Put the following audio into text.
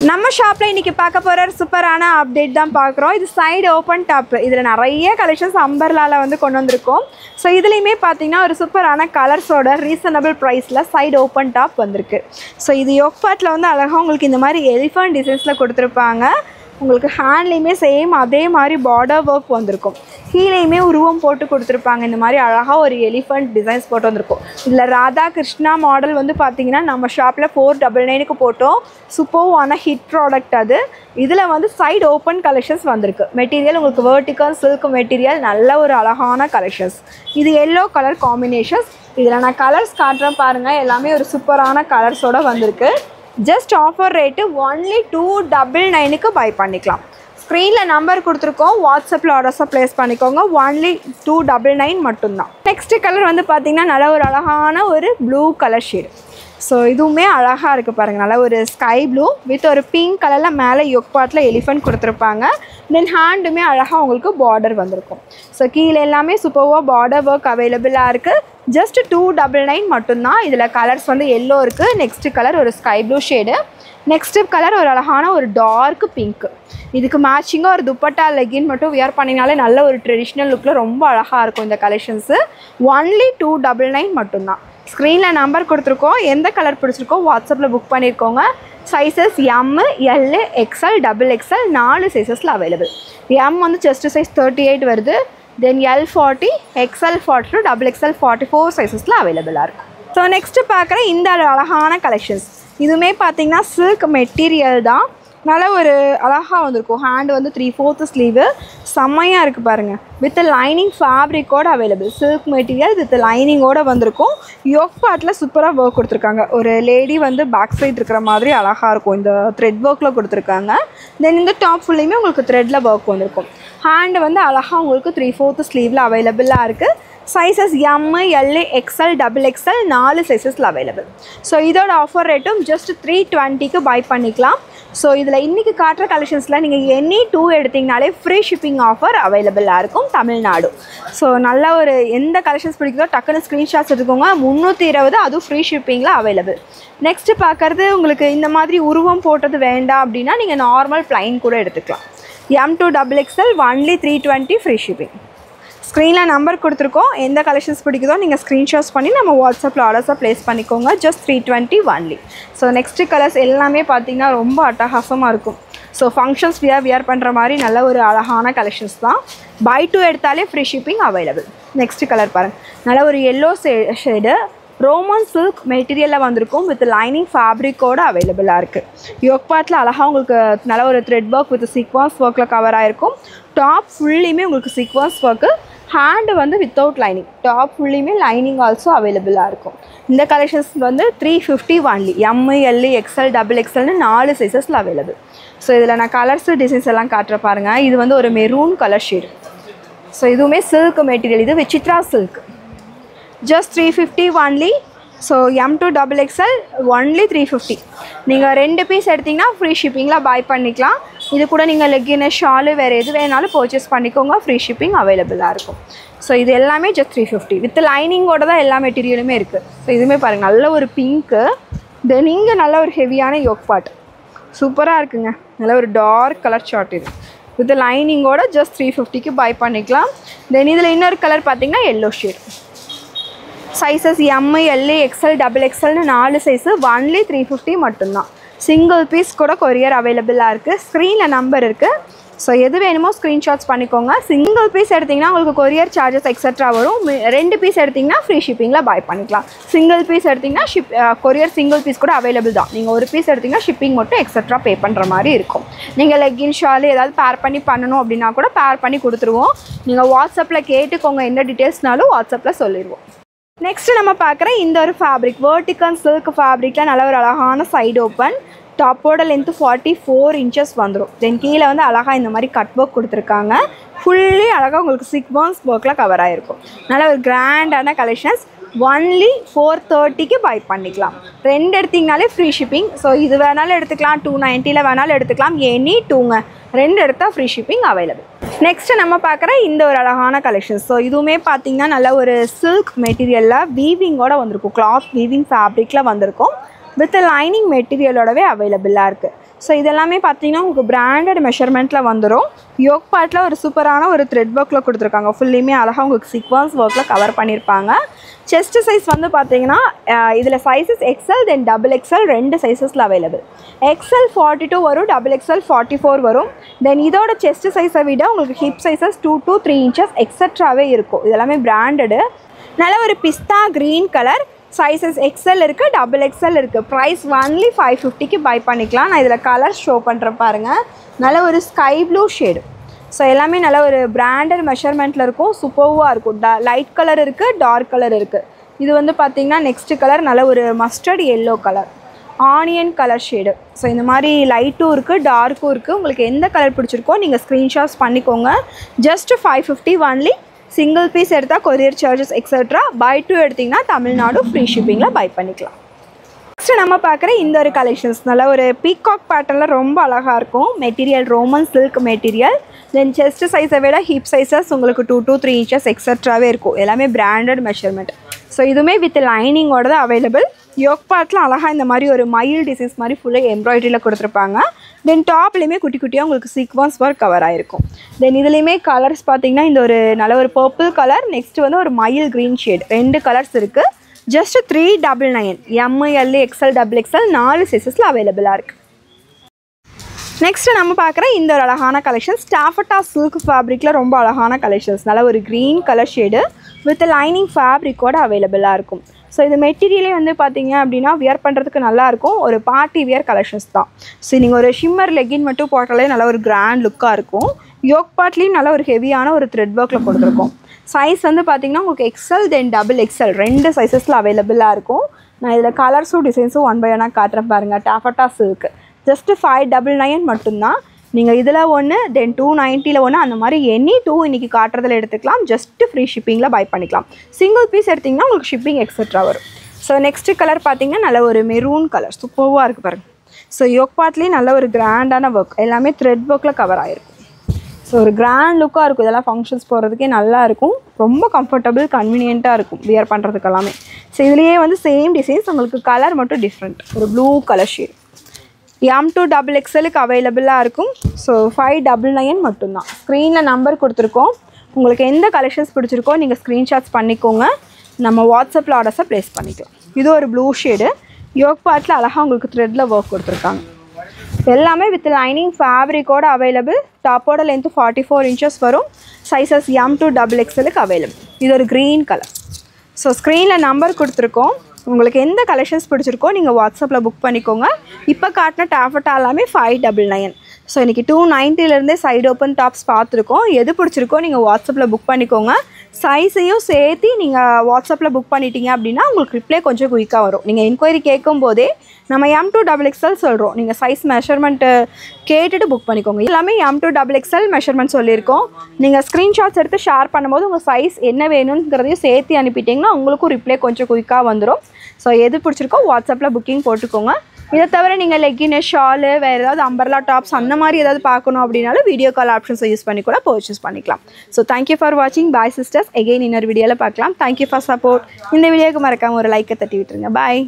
நம்ம ஷாப்ல இன்னைக்கு பார்க்க போற சூப்பரான அப்டேட் தான் பார்க்குறோம். இது சைடு ஓப்பன் டாப். இதில் நிறைய கலெக்ஷன்ஸ் அம்பர்லால வந்து கொண்டு வந்திருக்கோம். ஸோ இதுலேயுமே பார்த்தீங்கன்னா ஒரு சூப்பரான கலர்ஸோட ரீசனபிள் ப்ரைஸில் சைடு ஓப்பன் டாப் வந்திருக்கு. ஸோ இது யோக் பார்ட்டில் வந்து அழகாக உங்களுக்கு இந்த மாதிரி எலிஃபண்ட் டிசைன்ஸில் கொடுத்துருப்பாங்க. உங்களுக்கு ஹேண்ட்லேயுமே சேம் அதே மாதிரி பார்டர் ஒர்க் வந்திருக்கும். கீழேயுமே உருவம் போட்டு கொடுத்துருப்பாங்க. இந்த மாதிரி அழகாக ஒரு எலிஃபண்ட் டிசைன்ஸ் போட்டு வந்திருக்கும். இதில் ராதா கிருஷ்ணா மாடல் வந்து பார்த்திங்கன்னா நம்ம ஷாப்பில் 499க்கு போட்டோம். சூப்பர்வான ஹிட் ப்ராடக்ட் அது. இதில் வந்து சைடு ஓப்பன் கலெக்ஷன்ஸ் வந்திருக்கு. மெட்டீரியல் உங்களுக்கு வெர்டிக்கல் சில்க் மெட்டீரியல், நல்ல ஒரு அழகான கலெக்ஷன்ஸ். இது எல்லோ கலர் காம்பினேஷன்ஸ். இதில் நான் கலர்ஸ் காட்டுறேன் பாருங்கள். எல்லாமே ஒரு சூப்பரான கலர்ஸோடு வந்திருக்கு. ஜஸ்ட் ஆஃபர் ரேட்டு ஒன்லி 299க்கு பை பண்ணிக்கலாம். ஸ்க்ரீனில் நம்பர் கொடுத்துருக்கோம். வாட்ஸ்அப்பில் ஆர்டர்ஸை ப்ளேஸ் பண்ணிக்கோங்க. ஒன்லி 299 மட்டும்தான். நெக்ஸ்ட்டு கலர் வந்து பார்த்திங்கன்னா நல்ல ஒரு அழகான ஒரு ப்ளூ கலர் ஷேடு. ஸோ இதுவுமே அழகாக இருக்குது பாருங்கள். நல்ல ஒரு ஸ்கை ப்ளூ வித் ஒரு பிங்க் கலரில் மேலே யோக் பார்ட்டில் எலிஃபண்ட் கொடுத்துருப்பாங்க. தென் ஹேண்டுமே அழகாக உங்களுக்கு பார்டர் வந்திருக்கும். ஸோ கீழே எல்லாமே சூப்பராக பார்டர் ஒர்க் அவைலபிளாக இருக்குது. ஜஸ்ட் 299 மட்டும்தான். இதில் கலர்ஸ் வந்து எல்லோ இருக்குது. நெக்ஸ்ட்டு கலர் ஒரு sky blue shade. Next colour ஒரு அழகான ஒரு டார்க் பிங்க்கு. இதுக்கு மேட்சிங்காக ஒரு துப்பட்டா லெகின் மட்டும் வியர் பண்ணினாலே நல்ல ஒரு ட்ரெடிஷ்னல் லுக்கில் ரொம்ப அழகாக இருக்கும் இந்த கலெக்ஷன்ஸு. ஒன்லி 299 மட்டும்தான். ஸ்க்ரீனில் நம்பர் கொடுத்துருக்கோம். எந்த கலர் பிடிச்சிருக்கோ வாட்ஸ்அப்பில் புக் பண்ணியிருக்கோங்க. Sizes M, L, XL, double XL 4 சைஸஸில் அவைலபிள். எம் வந்து செஸ்ட் சைஸ் 38 வருது. Then L 40, XL 42, double XL 44 சைஸஸில் அவைலபிளாக இருக்கும். ஸோ நெக்ஸ்ட்டு பார்க்குற இந்த அழகான கலெக்ஷன்ஸ். இதுவுமே பார்த்திங்கன்னா சில்க் மெட்டீரியல் தான். நல்ல ஒரு அழகாக வந்திருக்கும். ஹேண்டு வந்து 3/4 ஸ்லீவு. செம்மையாக இருக்குது பாருங்கள். வித் லைனிங் ஃபேப்ரிக்கோடு அவைலபிள். சில்க் மெட்டீரியல் வித் லைனிங்கோடு வந்திருக்கும். யோக் பார்ட்டில் சூப்பராக ஒர்க் கொடுத்துருக்காங்க. ஒரு லேடி வந்து பேக் சைட் இருக்கிற மாதிரி அழகாக இருக்கும். இந்த த்ரெட் ஒர்க்கில் கொடுத்துருக்காங்க. தென் இந்த டாப் ஃபுல்லையுமே உங்களுக்கு த்ரெட்டில் ஒர்க் வந்திருக்கும். ஹேண்டு வந்து அழகாக உங்களுக்கு 3/4 ஸ்லீவில் அவைலபிளாக இருக்குது. Sizes M, L, XL, double XL 4 சைஸஸில் அவைலபிள். ஸோ இதோட ஆஃபர் ரேட்டும் ஜஸ்ட் 320க்கு பை பண்ணிக்கலாம். ஸோ இதில் இன்றைக்கி காட்டுற கலெக்ஷன்ஸில் நீங்கள் எனி 2 எடுத்திங்கனாலே ஃப்ரீ ஷிப்பிங் ஆஃபர் அவைலபிளாக இருக்கும் தமிழ்நாடு. ஸோ நல்ல ஒரு எந்த கலெக்ஷன்ஸ் பிடிக்குதோ டக்குன்னு ஸ்க்ரீன்ஷாட்ஸ் எடுத்துக்கோங்க. 320 அதுவும் ஃப்ரீ ஷிப்பிங்கில் அவைலபிள். நெக்ஸ்ட்டு பார்க்குறது உங்களுக்கு இந்த மாதிரி உருவம் போட்டது வேண்டாம் அப்படின்னா நீங்கள் நார்மல் ப்ளைன் கூட எடுத்துக்கலாம். M to double XL only 320 free shipping. ஸ்க்ரீனில் நம்பர் கொடுத்துருக்கோம். எந்த கலெக்ஷன்ஸ் பிடிக்குதோ நீங்கள் ஸ்க்ரீன்ஷாட்ஸ் பண்ணி நம்ம வாட்ஸ்அப்பில் ஆர்டர்ஸை ப்ளேஸ் பண்ணிக்கோங்க. Just 320 only. So next colours எல்லாமே பார்த்திங்கன்னா ரொம்ப அட்டகாசமாக இருக்கும். ஸோ ஃபங்க்ஷன்ஸ் வியர் பண்ணுற மாதிரி நல்ல ஒரு அழகான கலெக்ஷன்ஸ் தான். பை 2 எடுத்தாலே free shipping available. Next colour பாருங்கள். நல்ல ஒரு எல்லோ ஷேடு ரோமன் சில்க் மெட்டீரியலில் வந்திருக்கும். வித் லைனிங் ஃபேப்ரிக்கோடு அவைலபிளாக இருக்குது. யோக் பார்ட்டில் அழகாக உங்களுக்கு நல்ல ஒரு த்ரெட் ஒர்க் வித் சீக்வன்ஸ் ஒர்க்கில் கவர் ஆகிருக்கும். டாப் ஃபுல்லையுமே உங்களுக்கு சீக்வன்ஸ் ஒர்க்கு. ஹேண்டு வந்து வித்தவுட் லைனிங். டாப் ஃபுல்லையுமே லைனிங் ஆல்சோ அவைலபிளாக இருக்கும். இந்த கலெக்ஷன்ஸ் வந்து 350 only. M, L, XL, double எக்ஸ்எல்னு 4 சைஸஸில் அவைலபிள். ஸோ இதில் நான் கலர்ஸு டிசைன்ஸ் எல்லாம் காட்டுற பாருங்கள். இது வந்து ஒரு மெரூன் கலர் ஷேடு. ஸோ இதுவுமே சில்க் மெட்டீரியல். இது Vichitra silk. Just 350 only. So M to double XL only 350. நீங்கள் 2 பீஸ் எடுத்திங்கன்னா ஃப்ரீ ஷிப்பிங்கில் பை பண்ணிக்கலாம். இது கூட நீங்கள் லெக்கின்னு ஷாலு வேறு எது வேணாலும் பர்ச்சேஸ் பண்ணிக்கோங்க. ஃப்ரீ ஷிப்பிங் அவைலபிளாக இருக்கும். ஸோ இது எல்லாமே ஜஸ்ட் 350 வித் லைனிங்கோட தான் எல்லா மெட்டீரியலுமே இருக்குது. ஸோ இதுவுமே பாருங்கள் நல்ல ஒரு பிங்க்கு. தென் இங்கே நல்ல ஒரு ஹெவியான யோக் பார்ட் சூப்பராக இருக்குங்க. நல்ல ஒரு டார்க் கலர் ஷார்ட் இது வித் லைனிங்கோட ஜஸ்ட் 350க்கு பை பண்ணிக்கலாம். தென் இதில் இன்னொரு கலர் பார்த்திங்கன்னா yellow shade. Sizes M, L, XL, double எக்ஸ்எல்னு 4 சைஸு ஒன்லி 350 மட்டும்தான். சிங்கிள் பீஸ் கூட கொரியர் அவைலபிளாக இருக்குது. ஸ்க்ரீனில் நம்பர் இருக்குது. ஸோ எது வேணுமோ ஸ்க்ரீன்ஷாட்ஸ் பண்ணிக்கோங்க. சிங்கிள் பீஸ் எடுத்திங்கன்னா உங்களுக்கு கொரியர் சார்ஜஸ் எக்ஸட்ரா வரும். 2 பீஸ் எடுத்திங்கன்னா ஃப்ரீ ஷிப்பிங்கில் பை பண்ணிக்கலாம். சிங்கிள் பீஸ் எடுத்திங்கன்னா கொரியர் சிங்கிள் பீஸ் கூட அவைலபிள் தான். நீங்கள் ஒரு பீஸ் எடுத்திங்கன்னா ஷிப்பிங் மட்டும் எக்ஸட்ரா பே பண்ணுற மாதிரி இருக்கும். நீங்கள் லெக்கின் ஷால் ஏதாவது பேர் பண்ணி பண்ணணும் அப்படின்னா கூட பேர் பண்ணி கொடுத்துருவோம். நீங்கள் வாட்ஸ்அப்பில் கேட்டுக்கோங்க. என்ன டீட்டெயில்ஸ்னாலும் வாட்ஸ்அப்பில் சொல்லிடுவோம். நெக்ஸ்ட்டு நம்ம பார்க்குற இந்த ஒரு ஃபேப்ரிக் வெர்டிக்கல் சில்க் ஃபேப்ரிக்கில் நல்ல ஒரு அழகான சைடு ஓப்பன். டாப்போட லென்த்து 44 inches வந்துடும். தென் கீழே வந்து அழகாக இந்த மாதிரி கட் ஒர்க் கொடுத்துருக்காங்க. ஃபுல்லி அழகாக உங்களுக்கு சீக்வன்ஸ் ஒர்க்கில் கவர் ஆகிருக்கும். நல்ல ஒரு கிராண்டான கலெக்ஷன்ஸ். ஒன்லி 430க்கு பை பண்ணிக்கலாம். 2 எடுத்திங்கனாலே ஃப்ரீ ஷிப்பிங். ஸோ இது வேணாலும் எடுத்துக்கலாம். 290 வேணாலும் எடுத்துக்கலாம். எனி 2ங்க 2 எடுத்தால் ஃப்ரீ ஷிப்பிங் அவைலபிள். நெக்ஸ்ட்டு நம்ம பார்க்குற இந்த ஒரு அழகான கலெக்ஷன்ஸ். ஸோ இதுவுமே பார்த்திங்கன்னா நல்ல ஒரு சில்க் மெட்டீரியலில் வீவிங்கோடு வந்திருக்கும். கிளாத் வீவிங் ஃபேப்ரிக்கில் வந்திருக்கும். வித் லைனிங் மெட்டீரியலோடவே அவைலபிளாக இருக்குது. ஸோ இதெல்லாமே பார்த்தீங்கன்னா உங்களுக்கு பிராண்டட் மெஷர்மெண்ட்டில் வந்துடும். யோக் பார்ட்டில் ஒரு சூப்பரான ஒரு த்ரெட் ஒர்க்கில் கொடுத்துருக்காங்க. ஃபுல்லுமே அழகாக உங்களுக்கு சீக்வன்ஸ் ஒர்க்கில் கவர் பண்ணியிருப்பாங்க. செஸ்ட் சைஸ் வந்து பார்த்தீங்கன்னா இதில் சைஸஸ் XL தென் XXL 2 சைஸஸில் அவைலபிள். XL 42 வரும், XXL 44 வரும். தென் இதோட செஸ்ட் சைஸை விட உங்களுக்கு ஹிப் சைஸஸ் 2 to 3 inches எக்ஸட்ராவே இருக்கும். இதெல்லாமே பிராண்டடு. நல்ல ஒரு பிஸ்தா க்ரீன் கலர், சைஸஸ் XL இருக்குது, XXL இருக்குது. ப்ரைஸ் ஒன்லி 550க்கு பை பண்ணிக்கலாம். நான் இதில் கலர் ஷோ பண்ணுறேன் பாருங்கள். நல்ல ஒரு ஸ்கை ப்ளூ ஷேடு. ஸோ எல்லாமே நல்ல ஒரு பிராண்டட் மெஷர்மெண்ட்டில் இருக்கும். சூப்பர்வாக இருக்கும். லைட் கலர் இருக்குது, டார்க் கலர் இருக்குது. இது வந்து பார்த்திங்கன்னா நெக்ஸ்ட்டு கலர் நல்ல ஒரு mustard yellow colour, onion colour shade. So இந்த மாதிரி லைட்டும் இருக்குது, டார்க்கும் இருக்குது. உங்களுக்கு எந்த கலர் பிடிச்சிருக்கோ நீங்கள் ஸ்க்ரீன்ஷாட்ஸ் பண்ணிக்கோங்க. Just 550 only. சிங்கிள் பீஸ் எடுத்தால் கொரியர் சார்ஜஸ் எக்ஸட்ரா. பை 2 எடுத்திங்கன்னா தமிழ்நாடு ஃப்ரீ ஷிப்பிங்கில் பை பண்ணிக்கலாம். நெக்ஸ்ட்டு நம்ம பார்க்குற இந்த ஒரு கலெக்ஷன்ஸ் நல்ல ஒரு பீகாக் பேட்டர்னில் ரொம்ப அழகாக இருக்கும். Material Roman silk material. Then chest சைஸை விட ஹிப் சைஸஸ் உங்களுக்கு 2 to 3 inches எக்ஸட்ராவே இருக்கும். எல்லாமே பிராண்டட் மெஷர்மெண்ட். ஸோ இதுவுமே வித் லைனிங்கோட தான் அவைலபிள். யோக் பார்ட்டில் அழகாக இந்த மாதிரி ஒரு மயில் டிசைன்ஸ் மாதிரி ஃபுல்லாக எம்ப்ராய்டரியில் கொடுத்துருப்பாங்க. தென் டாப்லேயுமே குட்டி குட்டியாக உங்களுக்கு சீக்வன்ஸ் ஒர்க் கவர் ஆகிருக்கும். தென் இதுலேயுமே கலர்ஸ் பார்த்திங்கன்னா இந்த ஒரு நல்ல ஒரு பர்பிள் கலர், நெக்ஸ்ட் வந்து ஒரு மயில் க்ரீன் ஷேட், 2 கலர்ஸ் இருக்குது. ஜஸ்ட் 399. ML XL XXL 4 சைஸஸில் அவைலபிளாக இருக்குது. நெக்ஸ்ட்டு நம்ம பார்க்குற இந்த ஒரு அழகான கலெக்ஷன்ஸ் டாஃபட்டா சில்க் ஃபேப்ரிக்கில் ரொம்ப அழகான கலெக்ஷன்ஸ். நல்ல ஒரு green colour shade with lining ஃபேப்ரிக்கோடு அவைலபிளாக இருக்கும். ஸோ இது மெட்டீரியலே வந்து பார்த்திங்க அப்படின்னா வியர் பண்ணுறதுக்கு நல்லாயிருக்கும். ஒரு பார்ட்டி வியர் கலெக்ஷன்ஸ் தான். ஸோ நீங்கள் ஒரு ஷிம்மர் லெகின் மட்டும் போட்டாலே நல்ல ஒரு கிராண்ட் லுக்காக இருக்கும். யோக் பார்ட்லேயும் நல்ல ஒரு ஹெவியான ஒரு த்ரெட் ஒர்க்கில் கொடுத்துருக்கோம். சைஸ் வந்து பார்த்திங்கன்னா உங்களுக்கு XL தென் XXL 2 சைஸஸில் அவைலபிளாக இருக்கும். நான் இதில் கலர்ஸும் டிசைன்ஸும் 1 by 1 காட்டுறேன் பாருங்கள். டாஃபட்டா சில்க் ஜஸ்ட்டு 599 மட்டும்தான். நீங்கள் இதில் ஒன்று தென் 290 ஒன்று, அந்த மாதிரி எனி 2 இன்றைக்கி காட்டுறதில் எடுத்துக்கலாம். ஜஸ்ட்டு ஃப்ரீ ஷிப்பிங்கில் பை பண்ணிக்கலாம். சிங்கிள் பீஸ் எடுத்திங்கன்னா உங்களுக்கு ஷிப்பிங் எக்ஸட்ரா வரும். ஸோ நெக்ஸ்ட்டு கலர் பார்த்திங்கன்னா நல்ல ஒரு மெரூன் கலர் சூப்பர்வாக இருக்குது பாருங்கள். ஸோ யோக் பார்ட்லேயும் நல்ல ஒரு கிராண்டான ஒர்க், எல்லாமே த்ரெட் ஒர்க்கில் கவர் ஆகிருக்கும். ஸோ ஒரு கிராண்ட் லுக்காக இருக்கும். இதெல்லாம் ஃபங்க்ஷன்ஸ் போகிறதுக்கே நல்லா இருக்கும். ரொம்ப கம்ஃபர்டபுள் கன்வீனியண்ட்டாக இருக்கும் வியர் பண்ணுறதுக்கு எல்லாமே. ஸோ இதுலேயே வந்து சேம் டிசைன்ஸ், உங்களுக்கு கலர் மட்டும் டிஃப்ரெண்ட், ஒரு ப்ளூ கலர் ஷேட். M2 XXLக்கு அவைலபிளாக இருக்கும். ஸோ 599 மட்டும்தான். ஸ்க்ரீனில் நம்பர் கொடுத்துருக்கோம். உங்களுக்கு எந்த கலெக்ஷன்ஸ் பிடிச்சிருக்கோ நீங்கள் ஸ்க்ரீன்ஷாட்ஸ் பண்ணிக்கோங்க. நம்ம வாட்ஸ்அப்பில் ஆர்டர்ஸை ப்ளேஸ் பண்ணிக்கலாம். இது ஒரு ப்ளூ ஷேடு. யோக் பார்ட்டில் அழகாக உங்களுக்கு த்ரெட்டில் ஒர்க் கொடுத்துருக்காங்க. எல்லாமே வித் லைனிங் ஃபேப்ரிக்கோடு அவைலபிள். டாப்போட லென்த்து 44 inches வரும். சைஸஸ் M2 XXLக்கு அவைலபிள். இது ஒரு க்ரீன் கலர். ஸோ ஸ்க்ரீனில் நம்பர் கொடுத்துருக்கோம். உங்களுக்கு எந்த கலெக்ஷன்ஸ் பிடிச்சிருக்கோ நீங்கள் வாட்ஸ்அப்பில் புக் பண்ணிக்கோங்க. இப்போ காட்டின டாஃபட்டா எல்லாமே 599. ஸோ இன்றைக்கி 290லேருந்தே சைடு ஓப்பன் டாப்ஸ் பார்த்துருக்கோம். எது பிடிச்சிருக்கோ நீங்கள் வாட்ஸ்அப்பில் புக் பண்ணிக்கோங்க. சைஸையும் சேர்த்து நீங்கள் வாட்ஸ்அப்பில் புக் பண்ணிட்டீங்க அப்படின்னா உங்களுக்கு ரிப்ளை கொஞ்சம் குயிக்காக வரும். நீங்கள் என்கொயரி கேட்கும் போதே நம்ம M2 XXL சொல்கிறோம். நீங்கள் சைஸ் மெஷர்மெண்ட்டு கேட்டுட்டு புக் பண்ணிக்கோங்க. எல்லாமே M2 XXL மெஷர்மெண்ட் சொல்லியிருக்கோம். நீங்கள் ஸ்க்ரீன்ஷாட்ஸ் எடுத்து ஷேர் பண்ணும்போது உங்கள் சைஸ் என்ன வேணுங்கிறதையும் சேர்த்து அனுப்பிட்டிங்கன்னா உங்களுக்கும் ரிப்ளை கொஞ்சம் குயிக்காக வந்துடும். ஸோ எது பிடிச்சிருக்கோ வாட்ஸ்அப்பில் புக்கிங் போட்டுக்கோங்க. இதை தவிர நீங்கள் லெக்கின்னு ஷாலு வேறு ஏதாவது அம்பர்லா டாப்ஸ் அந்த மாதிரி ஏதாவது பார்க்கணும் அப்படின்னாலும் வீடியோ கால் ஆப்ஷன்ஸை யூஸ் பண்ணி கூட பர்ச்சேஸ் பண்ணிக்கலாம். ஸோ தேங்க்யூ ஃபார் வாட்சிங். பாய் சிஸ்டர்ஸ். எகெயின் இன்னொரு வீடியோவில் பார்க்கலாம். Thank you for support. இந்த வீடியோக்கு மறக்காமல் ஒரு லைக்கை தட்டி விட்டுருங்க. பாய்.